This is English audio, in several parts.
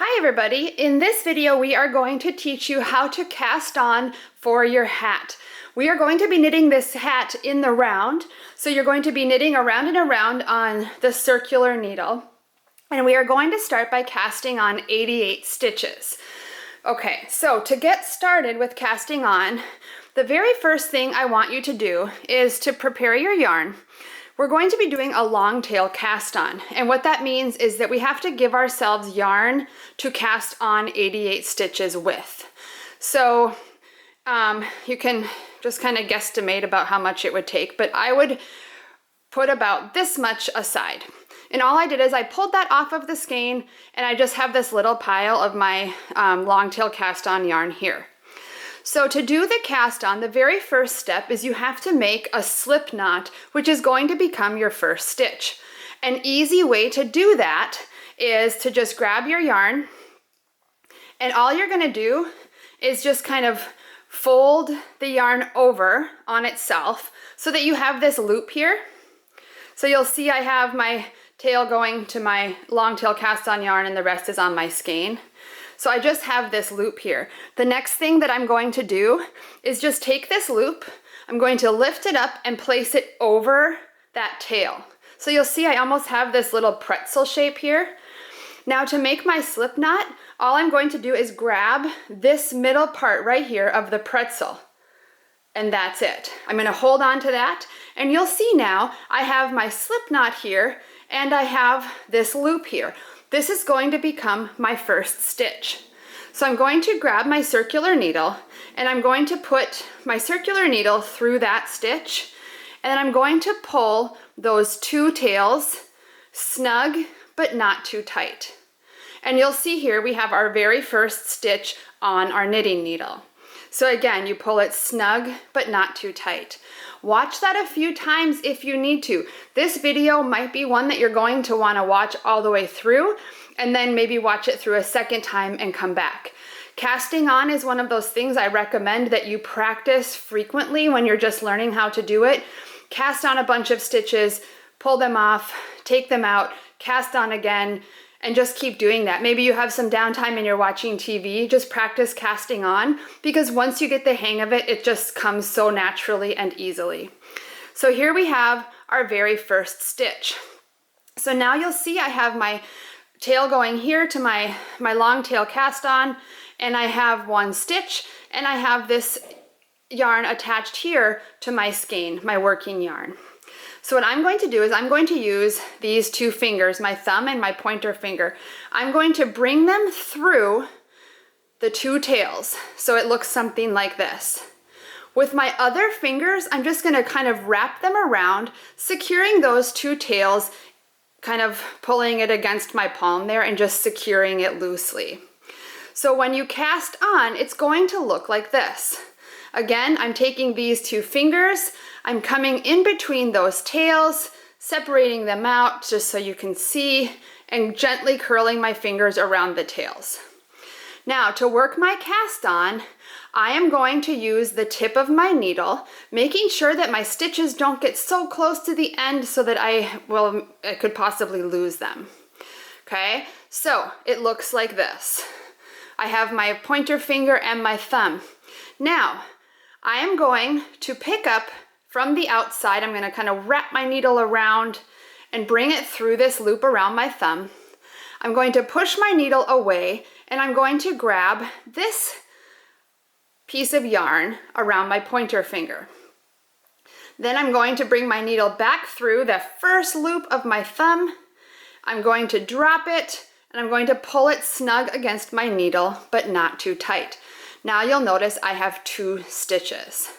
Hi everybody, in this video we are going to teach you how to cast on for your hat. We are going to be knitting this hat in the round, so you're going to be knitting around and around on the circular needle. And we are going to start by casting on 88 stitches. Okay, so to get started with casting on, the very first thing I want you to do is to prepare your yarn. We're going to be doing a long tail cast on, and what that means is that we have to give ourselves yarn to cast on 88 stitches with. So you can just kind of guesstimate about how much it would take, but I would put about this much aside. And all I did is I pulled that off of the skein, and I just have this little pile of my long tail cast on yarn here. So to do the cast on, the very first step is you have to make a slip knot, which is going to become your first stitch. An easy way to do that is to just grab your yarn, and all you're going to do is just kind of fold the yarn over on itself so that you have this loop here. So you'll see I have my tail going to my long tail cast on yarn and the rest is on my skein. So I just have this loop here. The next thing that I'm going to do is just take this loop, I'm going to lift it up and place it over that tail. So you'll see I almost have this little pretzel shape here. Now to make my slip knot, all I'm going to do is grab this middle part right here of the pretzel. And that's it. I'm going to hold on to that, and you'll see now I have my slip knot here and I have this loop here. This is going to become my first stitch. So I'm going to grab my circular needle and I'm going to put my circular needle through that stitch, and then I'm going to pull those two tails snug but not too tight. And you'll see here we have our very first stitch on our knitting needle. So again, you pull it snug but not too tight. Watch that a few times if you need to. This video might be one that you're going to want to watch all the way through, and then maybe watch it through a second time and come back. Casting on is one of those things I recommend that you practice frequently when you're just learning how to do it. Cast on a bunch of stitches, pull them off, take them out, cast on again, and just keep doing that. Maybe you have some downtime and you're watching TV, just practice casting on, because once you get the hang of it, it just comes so naturally and easily. So here we have our very first stitch. So now you'll see I have my tail going here to my long tail cast on, and I have one stitch, and I have this yarn attached here to my skein, my working yarn. So what I'm going to do is I'm going to use these two fingers, my thumb and my pointer finger. I'm going to bring them through the two tails so it looks something like this. With my other fingers, I'm just going to kind of wrap them around, securing those two tails, kind of pulling it against my palm there and just securing it loosely. So when you cast on, it's going to look like this. Again, I'm taking these two fingers, I'm coming in between those tails, separating them out just so you can see, and gently curling my fingers around the tails. Now, to work my cast on, I am going to use the tip of my needle, making sure that my stitches don't get so close to the end so that I could possibly lose them. Okay, so it looks like this. I have my pointer finger and my thumb. Now, I am going to pick up from the outside, I'm going to kind of wrap my needle around and bring it through this loop around my thumb. I'm going to push my needle away, and I'm going to grab this piece of yarn around my pointer finger. Then I'm going to bring my needle back through the first loop of my thumb. I'm going to drop it, and I'm going to pull it snug against my needle, but not too tight. Now you'll notice I have two stitches.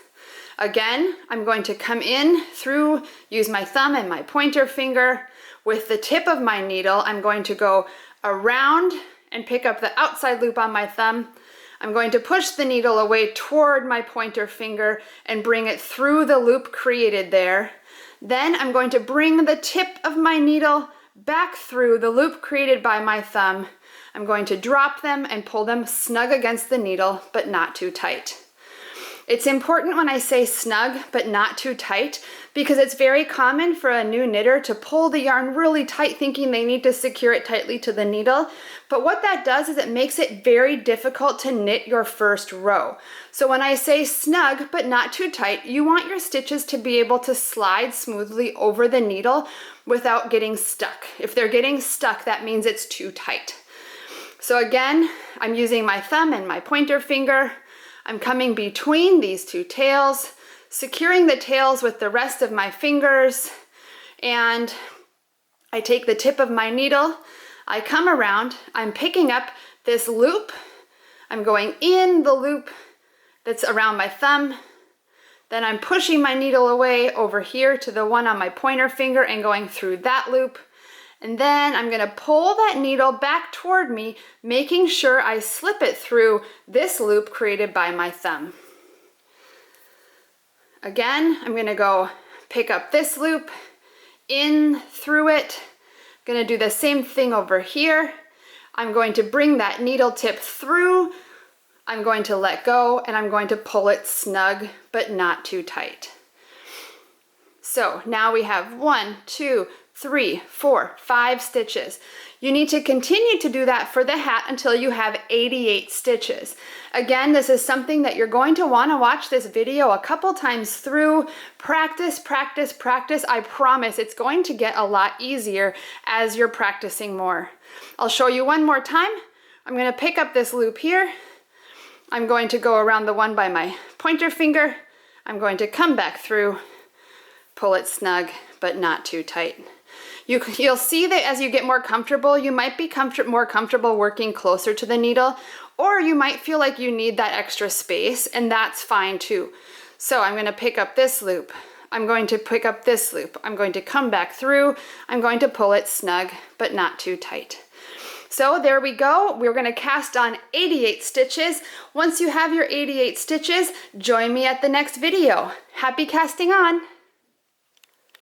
Again, I'm going to come in through, use my thumb and my pointer finger. With the tip of my needle, I'm going to go around and pick up the outside loop on my thumb. I'm going to push the needle away toward my pointer finger and bring it through the loop created there. Then I'm going to bring the tip of my needle back through the loop created by my thumb. I'm going to drop them and pull them snug against the needle, but not too tight. It's important when I say snug but not too tight, because it's very common for a new knitter to pull the yarn really tight thinking they need to secure it tightly to the needle. But what that does is it makes it very difficult to knit your first row. So when I say snug but not too tight, you want your stitches to be able to slide smoothly over the needle without getting stuck. If they're getting stuck, that means it's too tight. So again, I'm using my thumb and my pointer finger. I'm coming between these two tails, securing the tails with the rest of my fingers, and I take the tip of my needle, I come around, I'm picking up this loop, I'm going in the loop that's around my thumb, then I'm pushing my needle away over here to the one on my pointer finger and going through that loop. And then I'm gonna pull that needle back toward me, making sure I slip it through this loop created by my thumb. Again, I'm gonna go pick up this loop, in through it. I'm gonna do the same thing over here. I'm going to bring that needle tip through. I'm going to let go and I'm going to pull it snug, but not too tight. So now we have 1, 2, 3, 4, 5 stitches. You need to continue to do that for the hat until you have 88 stitches. Again, this is something that you're going to want to watch this video a couple times through. Practice, practice, practice. I promise it's going to get a lot easier as you're practicing more. I'll show you one more time. I'm going to pick up this loop here. I'm going to go around the one by my pointer finger. I'm going to come back through, pull it snug, but not too tight. You'll see that as you get more comfortable, you might be more comfortable working closer to the needle, or you might feel like you need that extra space, and that's fine too. So I'm going to pick up this loop. I'm going to pick up this loop. I'm going to come back through. I'm going to pull it snug, but not too tight. So there we go. We're going to cast on 88 stitches. Once you have your 88 stitches, join me at the next video. Happy casting on!